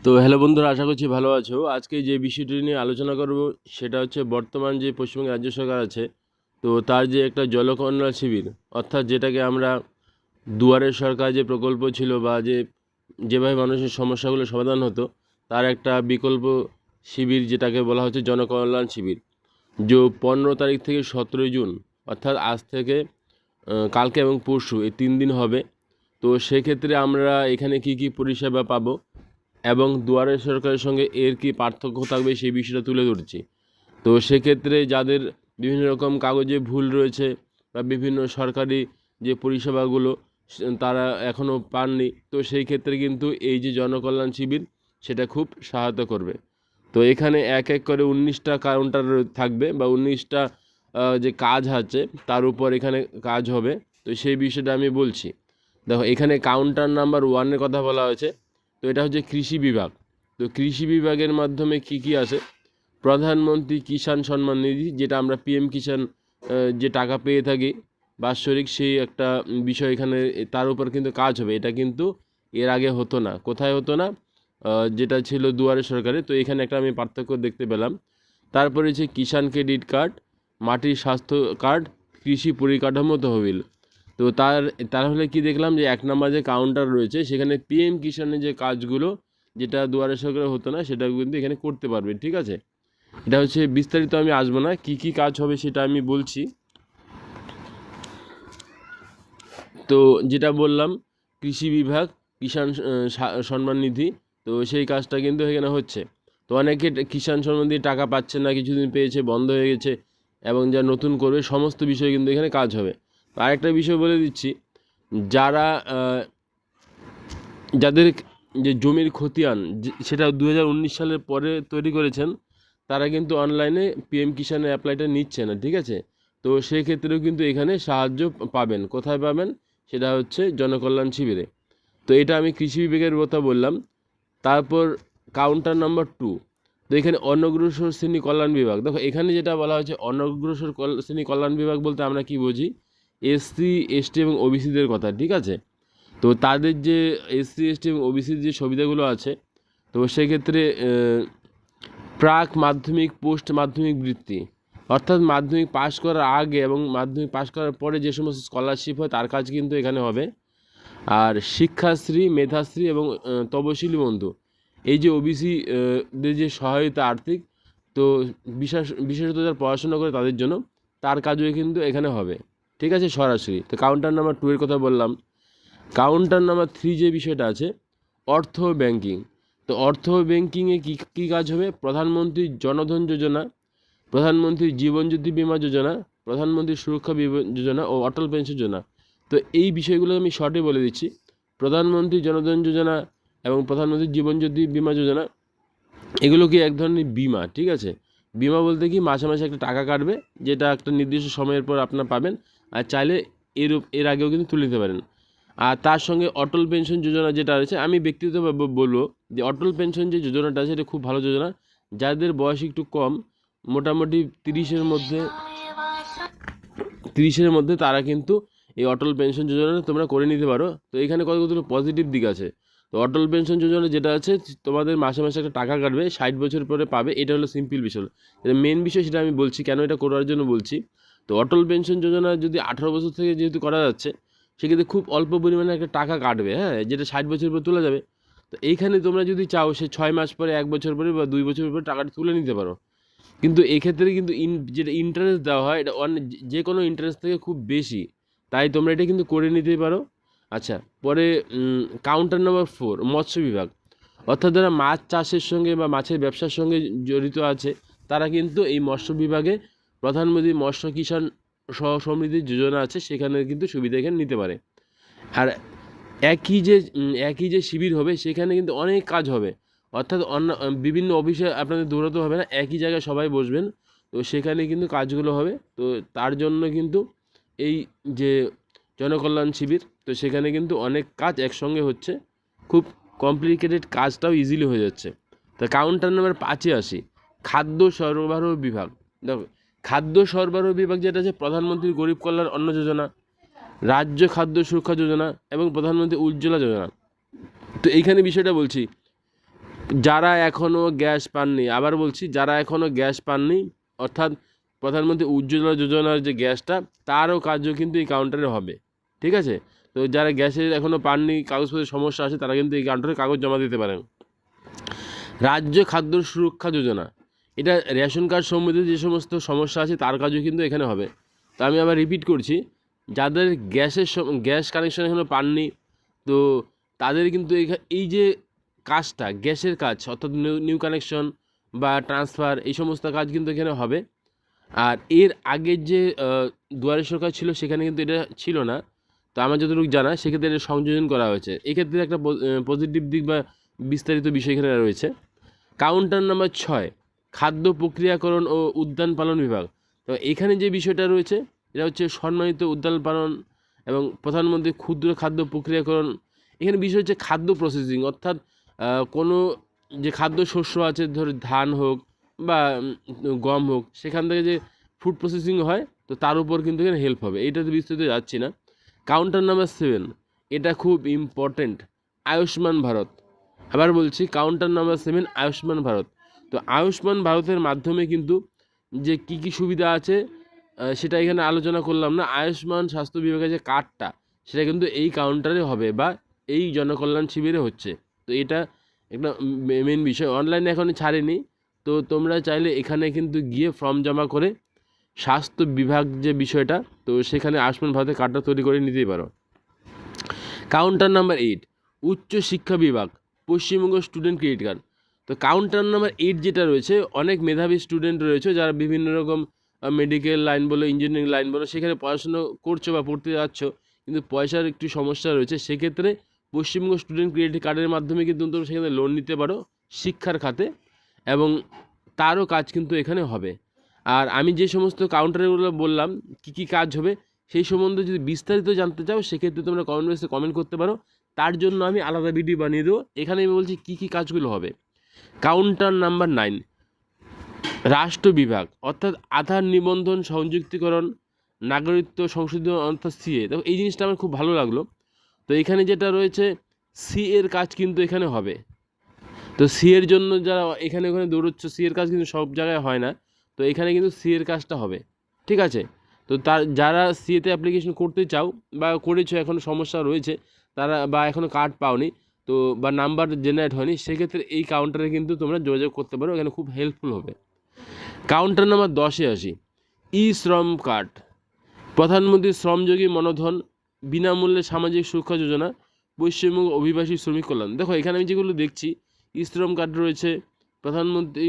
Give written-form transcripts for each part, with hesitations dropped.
তো হ্যালো বন্ধুরা, আশা করছি ভালো আছো। আজকে যে বিষয়টি নিয়ে আলোচনা করব সেটা হচ্ছে বর্তমান যে পশ্চিমবঙ্গ রাজ্য সরকার আছে, তো তার যে একটা জলকন্যা শিবির, অর্থাৎ যেটাকে আমরা দুয়ারের সরকার যে প্রকল্প ছিল বা যেভাবে মানুষের সমস্যাগুলো সমাধান হতো, তার একটা বিকল্প শিবির যেটাকে বলা হচ্ছে জনকল্যাণ শিবির। যে 15 তারিখ থেকে 17 জুন, অর্থাৎ আজ থেকে কালকে এবং পরশু এই 3 দিন হবে। তো সেক্ষেত্রে আমরা এখানে কি কি পরিষেবা পাবো এবং দুয়ারে সরকারের সঙ্গে এর কি পার্থক্য থাকবে সেই বিষয়টা তুলে ধরছি। তো সেক্ষেত্রে যাদের বিভিন্ন রকম কাগজে ভুল রয়েছে বা বিভিন্ন সরকারি যে পরিষেবাগুলো তারা এখনও পাননি, তো সেই ক্ষেত্রে কিন্তু এই যে জনকল্যাণ শিবির সেটা খুব সহায়তা করবে। তো এখানে এক এক করে 19টা কাউন্টার থাকবে বা 19টা যে কাজ আছে তার উপর এখানে কাজ হবে। তো সেই বিষয়টা আমি বলছি। দেখো, এখানে কাউন্টার নাম্বার 1-এর কথা বলা হয়েছে। তো এটা হচ্ছে কৃষি বিভাগ। তো কৃষি বিভাগের মাধ্যমে কি কি আছে? প্রধানমন্ত্রী কিষাণ সম্মান নিধি, যেটা আমরা পিএম কিষাণ যে টাকা পেয়ে থাকি বাৎসরিক, সেই একটা বিষয় এখানে, তার উপর কিন্তু কাজ হবে। এটা কিন্তু এর আগে হতো না। কোথায় হতো না? যেটা ছিল দুয়ারে সরকারে। তো এখানে একটা আমি পার্থক্য দেখতে পেলাম। তারপরে হচ্ছে কিষাণ ক্রেডিট কার্ড, মাটির স্বাস্থ্য কার্ড, কৃষি পরিকাঠামো তহবিল। তো তাহলে কি দেখলাম যে 1 নম্বর যে কাউন্টার রয়েছে সেখানে পিএম কিষাণের যে কাজগুলো, যেটা দুয়ারে সরকারে হতো না, সেটা কিন্তু এখানে করতে পারবে। ঠিক আছে, এটা হচ্ছে বিস্তারিত আমি আসবো না, কি কি কাজ হবে সেটা আমি বলছি। তো যেটা বললাম, কৃষি বিভাগ, কিষাণ সম্মান নিধি, তো সেই কাজটা কিন্তু এখানে হচ্ছে। তো অনেকে কিষাণ সম্মান নিধি টাকা পাচ্ছে না, কিছুদিন পেয়েছে, বন্ধ হয়ে গেছে, এবং যা নতুন করবে সমস্ত বিষয় কিন্তু এখানে কাজ হবে। তো আরেকটা বিষয় বলে দিচ্ছি, যারা যাদের যে জমির খতিয়ান সেটা 2019 সালের পরে তৈরি করেছেন, তারা কিন্তু অনলাইনে পিএম কিষাণের অ্যাপ্লাইটা নিচ্ছে না। ঠিক আছে, তো সেই ক্ষেত্রেও কিন্তু এখানে সাহায্য পাবেন। কোথায় পাবেন? সেটা হচ্ছে জনকল্যাণ শিবিরে। তো এটা আমি কৃষি বিভাগের কথা বললাম। তারপর কাউন্টার নাম্বার 2, তো এখানে অনগ্রসর শ্রেণী কল্যাণ বিভাগ। দেখো, এখানে যেটা বলা হয়েছে অনগ্রসর শ্রেণী কল্যাণ বিভাগ বলতে আমরা কি বুঝি? এসসি, এসটি এবং ওবিসিদের কথা। ঠিক আছে, তো তাদের যে এসসি, এসটি এবং ওবিসির যে সুবিধাগুলো আছে, তো সেক্ষেত্রে প্রাক মাধ্যমিক, পোস্ট মাধ্যমিক বৃত্তি, অর্থাৎ মাধ্যমিক পাশ করার আগে এবং মাধ্যমিক পাশ করার পরে যে সমস্ত স্কলারশিপ হয় তার কাজ কিন্তু এখানে হবে। আর শিক্ষাশ্রী, মেধাশ্রী এবং তপশিলি বন্ধু, এই যে ওবিসি দের যে সহায়তা আর্থিক, তো বিশেষত যারা পড়াশোনা করে তাদের জন্য, তার কাজও কিন্তু এখানে হবে। ঠিক আছে, সরাসরি। তো কাউন্টার নাম্বার 2 এর কথা বললাম। কাউন্টার নাম্বার 3 যে বিষয়টা আছে, অর্থ ব্যাংকিং। তো অর্থ ব্যাংকিংয়ে কী কী কাজ হবে? প্রধানমন্ত্রী জনধন যোজনা, প্রধানমন্ত্রী জীবন জ্যোতি বিমা যোজনা, প্রধানমন্ত্রী সুরক্ষা বিমা যোজনা ও অটল পেনশন যোজনা। তো এই বিষয়গুলো আমি শর্টে বলে দিচ্ছি। প্রধানমন্ত্রী জনধন যোজনা এবং প্রধানমন্ত্রী জীবন জ্যোতি বিমা যোজনা, এগুলো কি এক ধরনের বিমা। ঠিক আছে, বিমা বলতে কি, মাসে মাসে একটা টাকা কাটবে, যেটা একটা নির্দিষ্ট সময়ের পর আপনার পাবেন, আর চাইলে এর আগেও কিন্তু তুলে নিতে পারেন। আর তার সঙ্গে অটল পেনশন যোজনা যেটা রয়েছে, আমি ব্যক্তিগতভাবে বলবো যে অটল পেনশন যে যোজনাটা আছে এটা খুব ভালো যোজনা। যাদের বয়স একটু কম, মোটামুটি 30-এর মধ্যে তারা কিন্তু এই অটল পেনশন যোজনাটা তোমরা করে নিতে পারো। তো এখানে কতগুলো পজিটিভ দিক আছে। তো অটল পেনশন যোজনা যেটা আছে, তোমাদের মাসে মাসে একটা টাকা কাটবে, 60 বছর পরে পাবে। এটা হলো সিম্পল বিষয়। এটা মেন বিষয়, সেটা আমি বলছি কেন এটা করার জন্য বলছি। তো অটল পেনশন যোজনা যদি 18 বছর থেকে যেহেতু করা যাচ্ছে, সেক্ষেত্রে খুব অল্প পরিমাণে একটা টাকা কাটবে, হ্যাঁ, যেটা 60 বছর পর তোলা যাবে। তো এইখানে তোমরা যদি চাও, সে 6 মাস পরে, 1 বছর পরে বা 2 বছর পরে টাকাটা তুলে নিতে পারো। কিন্তু এক্ষেত্রে কিন্তু যেটা ইন্টারেস্ট দেওয়া হয়, এটা যে কোনো ইন্টারেস্ট থেকে খুব বেশি। তাই তোমরা এটা কিন্তু করে নিতেই পারো। আচ্ছা, পরে কাউন্টার নাম্বার 4, মৎস্য বিভাগ। অর্থাৎ যারা মাছ চাষের সঙ্গে বা মাছের ব্যবসার সঙ্গে জড়িত আছে, তারা কিন্তু এই মৎস্য বিভাগে প্রধানমন্ত্রী মৎস্য কিষাণ সমৃদ্ধি যোজনা আছে, সেখানে কিন্তু সুবিধা এখানে নিতে পারে। আর একই যে শিবির হবে, সেখানে কিন্তু অনেক কাজ হবে। অর্থাৎ বিভিন্ন অফিসে আপনাদের দৌড়াতে হবে না, একই জায়গায় সবাই বসবেন। তো সেখানে কিন্তু কাজগুলো হবে। তো তার জন্য কিন্তু এই যে জনকল্যাণ শিবির, তো সেখানে কিন্তু অনেক কাজ একসঙ্গে হচ্ছে, খুব কমপ্লিকেটেড কাজটাও ইজিলি হয়ে যাচ্ছে। তো কাউন্টার নাম্বার 5-এ আসি, খাদ্য সরবরাহ বিভাগ। দেখো, খাদ্য সরবরাহ বিভাগ যেটা আছে, প্রধানমন্ত্রী গরিব কল্যাণ অন্ন যোজনা, রাজ্য খাদ্য সুরক্ষা যোজনা এবং প্রধানমন্ত্রী উজ্জ্বলা যোজনা। তো এইখানে বিষয়টা বলছি, যারা এখনও গ্যাস পাননি, আবার বলছি, যারা এখনও গ্যাস পাননি, অর্থাৎ প্রধানমন্ত্রী উজ্জ্বলা যোজনার যে গ্যাসটা, তারও কাজও কিন্তু এই কাউন্টারে হবে, ঠিক আছে? তো যারা গ্যাসের এখনও পাননি, কাগজপত্রের সমস্যা আছে, তারা কিন্তু এই কাউন্টারে কাগজ জমা দিতে পারেন। রাজ্য খাদ্য সুরক্ষা যোজনা, এটা রেশন কার্ড সম্বন্ধিত যে সমস্ত সমস্যা আছে তার কাজও কিন্তু এখানে হবে। তো আমি আবার রিপিট করছি, যাদের গ্যাস কানেকশন এখনও পাননি, তো তাদের কিন্তু এই যে কাজটা, গ্যাসের কাজ, অর্থাৎ নিউ কানেকশন বা ট্রান্সফার, এই সমস্ত কাজ কিন্তু এখানে হবে। আর এর আগের যে দুয়ারে সরকার ছিল, সেখানে কিন্তু এটা ছিল না। তো আমার যতটুকু জানা, সেক্ষেত্রে এটা সংযোজন করা হয়েছে। এক্ষেত্রে একটা পজিটিভ দিক বা বিস্তারিত বিষয় এখানে রয়েছে। কাউন্টার নাম্বার 6, খাদ্য প্রক্রিয়াকরণ ও উদ্যান পালন বিভাগ। তো এখানে যে বিষয়টা রয়েছে, এটা হচ্ছে সম্মানিত উদ্যান পালন এবং প্রধানমন্ত্রী ক্ষুদ্র খাদ্য প্রক্রিয়াকরণ। এখানে বিষয় হচ্ছে খাদ্য প্রসেসিং, অর্থাৎ কোনো যে খাদ্য শস্য আছে, ধর ধান হোক বা গম হোক, সেখান থেকে যে ফুড প্রসেসিং হয়, তো তার উপর কিন্তু এখানে হেল্প হবে। এইটাতে বিস্তারিত যাচ্ছি না। কাউন্টার নাম্বার 7, এটা খুব ইম্পর্টেন্ট, আয়ুষ্মান ভারত। আবার বলছি, কাউন্টার নাম্বার 7, আয়ুষ্মান ভারত। তো আয়ুষ্মান ভারতের মাধ্যমে কিন্তু যে কী কী সুবিধা আছে সেটা এখানে আলোচনা করলাম না। আয়ুষ্মান স্বাস্থ্য বিভাগের যে কার্ডটা, সেটা কিন্তু এই কাউন্টারে হবে বা এই জনকল্যাণ শিবিরে হচ্ছে। তো এটা একটা মেন বিষয়, অনলাইনে এখনই ছাড়েনি। তো তোমরা চাইলে এখানে কিন্তু গিয়ে ফর্ম জমা করে স্বাস্থ্য বিভাগ যে বিষয়টা, তো সেখানে আয়ুষ্মান ভারতের কার্ডটা তৈরি করে নিতেই পারো। কাউন্টার নাম্বার 8, উচ্চ শিক্ষা বিভাগ, পশ্চিমবঙ্গ স্টুডেন্ট ক্রেডিট কার্ড। তো কাউন্টার নাম্বার 8 যেটা রয়েছে, অনেক মেধাবী স্টুডেন্ট রয়েছে যারা বিভিন্ন রকম মেডিকেল লাইন বলো, ইঞ্জিনিয়ারিং লাইন বলো, সেখানে পড়াশুনো করছো বা পড়তে যাচ্ছ, কিন্তু পয়সার একটু সমস্যা রয়েছে। সেক্ষেত্রে পশ্চিমবঙ্গ স্টুডেন্ট ক্রেডিট কার্ডের মাধ্যমে কিন্তু তোমরা সেখানে লোন নিতে পারো শিক্ষার খাতে, এবং তারও কাজ কিন্তু এখানে হবে। আর আমি যে সমস্ত কাউন্টারগুলো বললাম কী কী কাজ হবে, সেই সম্বন্ধে যদি বিস্তারিত জানতে চাও, সেক্ষেত্রে তোমরা কমেন্ট বক্সে কমেন্ট করতে পারো। তার জন্য আমি আলাদা ভিডিও বানিয়ে দেবো। এখানে আমি বলছি কী কী কাজগুলো হবে। কাউন্টার নাম্বার 9, রাষ্ট্র বিভাগ, অর্থাৎ আধার নিবন্ধন সংযুক্তিকরণ, নাগরিকত্ব সংশোধন, অর্থাৎ সিএ। দেখো এই জিনিসটা আমার খুব ভালো লাগলো। তো এখানে যেটা রয়েছে, সিএর কাজ কিন্তু এখানে হবে। তো সিএর জন্য যারা এখানে ওখানে দৌড়চ্ছে, সিএর কাজ কিন্তু সব জায়গায় হয় না। তো এখানে কিন্তু সিএর কাজটা হবে, ঠিক আছে? তো যারা সিএতে অ্যাপ্লিকেশন করতে চাও বা করেছো, এখন সমস্যা রয়েছে, তারা বা এখনও কার্ড পাওনি, তো বা নাম্বার জেনারেট হয়নি, সেক্ষেত্রে এই কাউন্টারে কিন্তু তোমরা যোগাযোগ করতে পারো, এখানে খুব হেল্পফুল হবে। কাউন্টার নাম্বার 10-এ আসি, ই শ্রম কার্ড, প্রধানমন্ত্রী শ্রমযোগী মনধন, বিনামূল্যে সামাজিক সুরক্ষা যোজনা, পশ্চিমবঙ্গ অভিবাসী শ্রমিক কল্যাণ। দেখো এখানে আমি যেগুলো দেখছি, ই শ্রম কার্ড রয়েছে, প্রধানমন্ত্রী,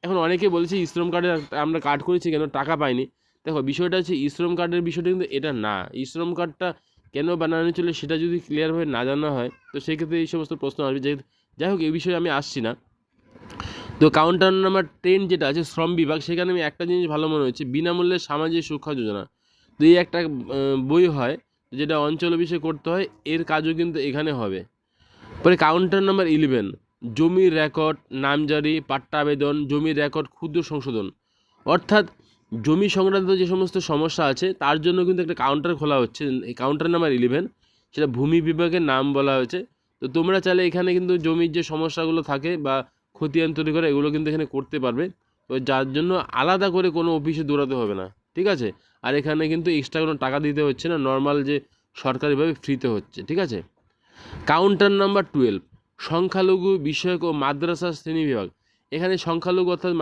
এখন অনেকে বলেছে ই শ্রম কার্ডে আমরা কার্ড করেছি কেন টাকা পাইনি। দেখো বিষয়টা হচ্ছে, ই শ্রম কার্ডের বিষয়টা কিন্তু এটা না। ই শ্রম কার্ডটা কেন বানানো চলে, সেটা যদি ক্লিয়ারভাবে না জানা হয়, তো সেক্ষেত্রে এই সমস্ত প্রশ্ন আসবে। যাই হোক, এই বিষয়ে আমি আসছি না। তো কাউন্টার নাম্বার 10 যেটা আছে, শ্রম বিভাগ, সেখানে আমি একটা জিনিস ভালো মনে হচ্ছে, বিনামূল্যে সামাজিক সুরক্ষা যোজনা। তো এই একটা বই হয়, যেটা অঞ্চল অফিসে করতে হয়, এর কাজও কিন্তু এখানে হবে। পরে কাউন্টার নাম্বার 11, জমির রেকর্ড, নামজারি, পাট্টা আবেদন, জমির রেকর্ড, ক্ষুদ্র সংশোধন। অর্থাৎ জমি সংক্রান্ত যে সমস্ত সমস্যা আছে, তার জন্য কিন্তু একটা কাউন্টার খোলা হচ্ছে। এই কাউন্টার নাম্বার 11, সেটা ভূমি বিভাগের নাম বলা হয়েছে। তো তোমরা চাইলে এখানে কিন্তু জমির যে সমস্যাগুলো থাকে বা খতিয়ান তৈরি করে, এগুলো কিন্তু এখানে করতে পারবে। তো যার জন্য আলাদা করে কোনো অফিসে দৌড়াতে হবে না, ঠিক আছে? আর এখানে কিন্তু এক্সট্রা কোনো টাকা দিতে হচ্ছে না, নর্মাল যে সরকারিভাবে ফ্রিতে হচ্ছে, ঠিক আছে? কাউন্টার নাম্বার 12, সংখ্যালঘু বিষয়ক ও মাদ্রাসা শ্রেণী বিভাগ। এখানে সংখ্যালঘু অর্থাৎ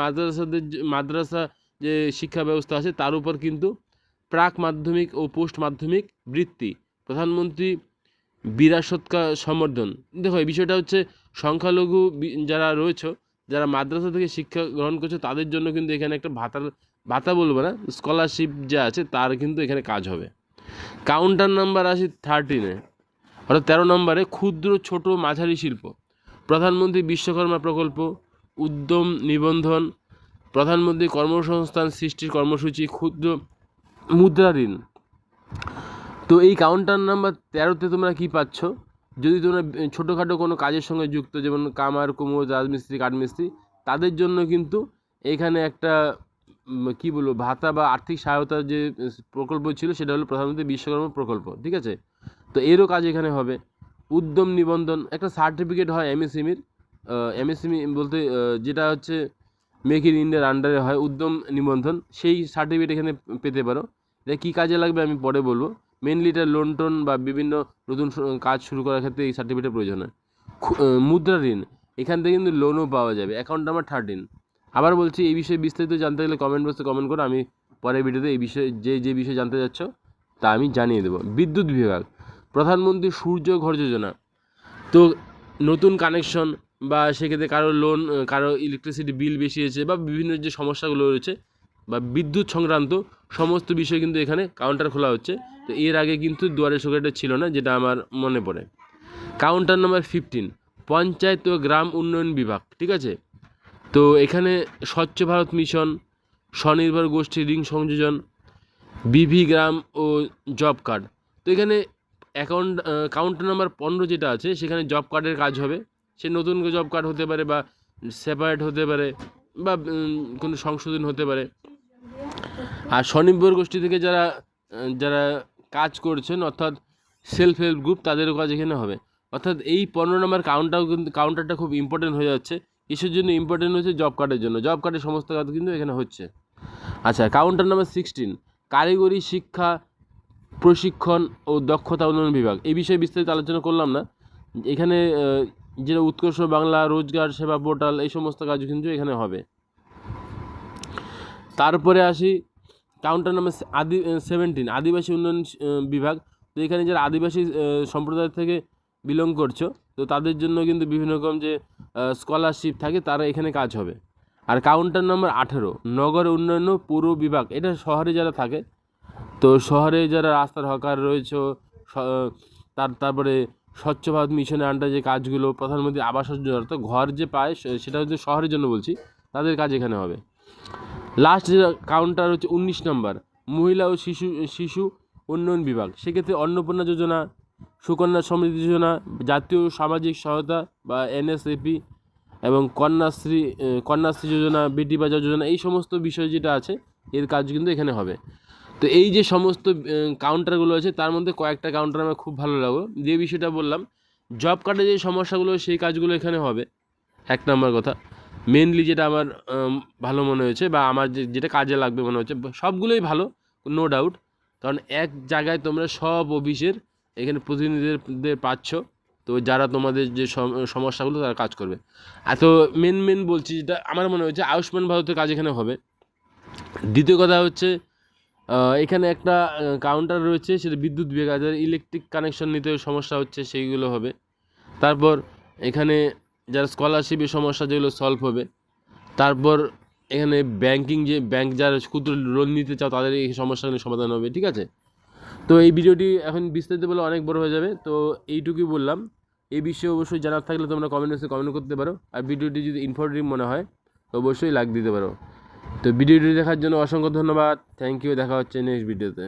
মাদ্রাসা যে শিক্ষা ব্যবস্থা আছে, তার উপর কিন্তু প্রাক মাধ্যমিক ও পোস্ট মাধ্যমিক বৃত্তি, প্রধানমন্ত্রী বিরাসতকা সম্বর্ধন। দেখো এই বিষয়টা হচ্ছে, সংখ্যালঘু যারা রয়েছে, যারা মাদ্রাসা থেকে শিক্ষা গ্রহণ করছে, তাদের জন্য কিন্তু এখানে একটা ভাতা বলবো না, স্কলারশিপ যা আছে তার কিন্তু এখানে কাজ হবে। কাউন্টার নাম্বার আসি 13-এ, অর্থাৎ 13 নম্বরে, ক্ষুদ্র ছোট মাঝারি শিল্প, প্রধানমন্ত্রী বিশ্বকর্মা প্রকল্প, উদ্যম নিবন্ধন, প্রধানমন্ত্রী কর্মসংস্থান সৃষ্টির কর্মসূচি, ক্ষুদ্র মুদ্রা ঋণ। তো এই কাউন্টার নাম্বার 13-তে তোমরা কী পাচ্ছ, যদি তোমরা ছোটোখাটো কোনো কাজের সঙ্গে যুক্ত, যেমন কামার কুমোর, রাজমিস্ত্রি, কাঠমিস্ত্রি, তাদের জন্য কিন্তু এখানে একটা কী বলবো, ভাতা বা আর্থিক সহায়তার যে প্রকল্প ছিল, সেটা হলো প্রধানমন্ত্রী বিশ্বকর্মা প্রকল্প, ঠিক আছে? তো এরও কাজ এখানে হবে। উদ্যম নিবন্ধন, একটা সার্টিফিকেট হয় এমএসএমইর, এমএসএমই বলতে যেটা হচ্ছে মেক ইন ইন্ডিয়ার আন্ডারে হয় উদ্যম নিবন্ধন, সেই সার্টিফিকেট এখানে পেতে পারো। এটা কী কাজে লাগবে আমি পরে বলবো। মেনলি এটা লোন টোন বা বিভিন্ন নতুন কাজ শুরু করার ক্ষেত্রে এই সার্টিফিকেটের প্রয়োজন হয়। মুদ্রা ঋণ, এখান থেকে কিন্তু লোনও পাওয়া যাবে। Account number 13। আবার বলছি, এই বিষয়ে বিস্তারিত জানতে গেলে কমেন্ট বক্সে কমেন্ট করো, আমি পরের ভিডিওতে এই বিষয়ে যে বিষয়ে জানতে চাচ্ছ তা আমি জানিয়ে দেবো। বিদ্যুৎ বিভাগ, প্রধানমন্ত্রী সূর্য ঘর যোজনা, তো নতুন কানেকশন বা সেক্ষেত্রে কারো লোন, কারো ইলেকট্রিসিটি বিল বেশি হয়েছে বা বিভিন্ন যে সমস্যাগুলো রয়েছে বা বিদ্যুৎ সংক্রান্ত সমস্ত বিষয় কিন্তু এখানে কাউন্টার খোলা হচ্ছে। তো এর আগে কিন্তু দুয়ারে সরকারিটা ছিল না, যেটা আমার মনে পড়ে। কাউন্টার নাম্বার 15, পঞ্চায়েত ও গ্রাম উন্নয়ন বিভাগ, ঠিক আছে। তো এখানে স্বচ্ছ ভারত মিশন, স্বনির্ভর গোষ্ঠী ঋণ সংযোজন, বিভি গ্রাম ও জব কার্ড। তো এখানে কাউন্টার নাম্বার 15 যেটা আছে সেখানে জব কার্ডের কাজ হবে। সে নতুন জব কার্ড হতে পারে বা সেপারেট হতে পারে বা কোনো সংশোধন হতে পারে। আর স্বনির্ভর গোষ্ঠী থেকে যারা যারা কাজ করছেন অর্থাৎ সেলফ হেল্প গ্রুপ, তাদেরও কাজ এখানে হবে। অর্থাৎ এই 15 নম্বর কাউন্টারটা খুব ইম্পর্টেন্ট হয়ে যাচ্ছে। কিসের জন্য ইম্পর্টেন্ট হচ্ছে? জব কার্ডের জন্য। জব কার্ডের সমস্ত কাজ কিন্তু এখানে হচ্ছে। আচ্ছা, কাউন্টার নাম্বার 16, কারিগরি শিক্ষা প্রশিক্ষণ ও দক্ষতা উন্নয়ন বিভাগ। এই বিষয়ে বিস্তারিত আলোচনা করলাম না। এখানে যেটা উৎকর্ষ বাংলা, রোজগার সেবা পোর্টাল, এই সমস্ত কাজ কিন্তু এখানে হবে। তারপরে আসি কাউন্টার নাম্বার 17, আদিবাসী উন্নয়ন বিভাগ। তো এখানে যারা আদিবাসী সম্প্রদায় থেকে বিলং করছো, তো তাদের জন্য কিন্তু বিভিন্ন রকম যে স্কলারশিপ থাকে, তারা এখানে কাজ হবে। আর কাউন্টার নাম্বার 18, নগর উন্নয়ন পৌর বিভাগ। এটা শহরে যারা থাকে, তো শহরে যারা রাস্তার হকার রয়েছে, তারপরে স্বচ্ছ ভারত মিশনের আন্ডারে যে কাজগুলো, প্রধানমন্ত্রী আবাস যোজনা, তো ঘর যে পায় সেটা হচ্ছে শহরের জন্য বলছি, তাদের কাজ এখানে হবে। লাস্ট যে কাউন্টার হচ্ছে 19 নম্বর, মহিলা ও শিশু উন্নয়ন বিভাগ। সেক্ষেত্রে অন্নপূর্ণা যোজনা, সুকন্যা সমৃদ্ধি যোজনা, জাতীয় সামাজিক সহায়তা বা এনএসএপি এবং কন্যাশ্রী যোজনা, বেটি বাঁচাও যোজনা, এই সমস্ত বিষয় যেটা আছে এর কাজ কিন্তু এখানে হবে। তো এই যে সমস্ত কাউন্টারগুলো আছে, তার মধ্যে কয়েকটা কাউন্টার আমার খুব ভালো লাগলো। যে বিষয়টা বললাম, জব কার্ডে যে সমস্যাগুলো, সেই কাজগুলো এখানে হবে। 1 নম্বর কথা, মেনলি যেটা আমার ভালো মনে হয়েছে বা আমার যেটা কাজে লাগবে মনে হচ্ছে, সবগুলোই ভালো, নো ডাউট। কারণ এক জায়গায় তোমরা সব অফিসের এখানে প্রতিনিধিদের পাচ্ছ, তো যারা তোমাদের যে সমস্যাগুলো তারা কাজ করবে। এত মেন বলছি, যেটা আমার মনে হচ্ছে আয়ুষ্মান ভারতের কাজ এখানে হবে। দ্বিতীয় কথা হচ্ছে, এখানে একটা কাউন্টার রয়েছে, সেটা বিদ্যুৎ বিভাগ, যাদের ইলেকট্রিক কানেকশন নিতে সমস্যা হচ্ছে সেইগুলো হবে। তারপর এখানে যারা স্কলারশিপের সমস্যা, যেগুলো সলভ হবে। তারপর এখানে ব্যাংক যারা ক্ষুদ্র লোন নিতে চাও, তাদের এই সমস্যাগুলো সমাধান হবে, ঠিক আছে। তো এই ভিডিওটি এখন বিস্তারিত বলে অনেক বড় হয়ে যাবে, তো এইটুকুই বললাম। এই বিষয়ে অবশ্যই জানার থাকলে তোমরা কমেন্ট বক্সে কমেন্ট করতে পারো। আর ভিডিওটি যদি ইনফরমেটিভ মনে হয় তো অবশ্যই লাইক দিতে পারো। তো ভিডিওটি দেখার জন্য অসংখ্য ধন্যবাদ। Thank you. দেখা হচ্ছে নেক্সট ভিডিওতে।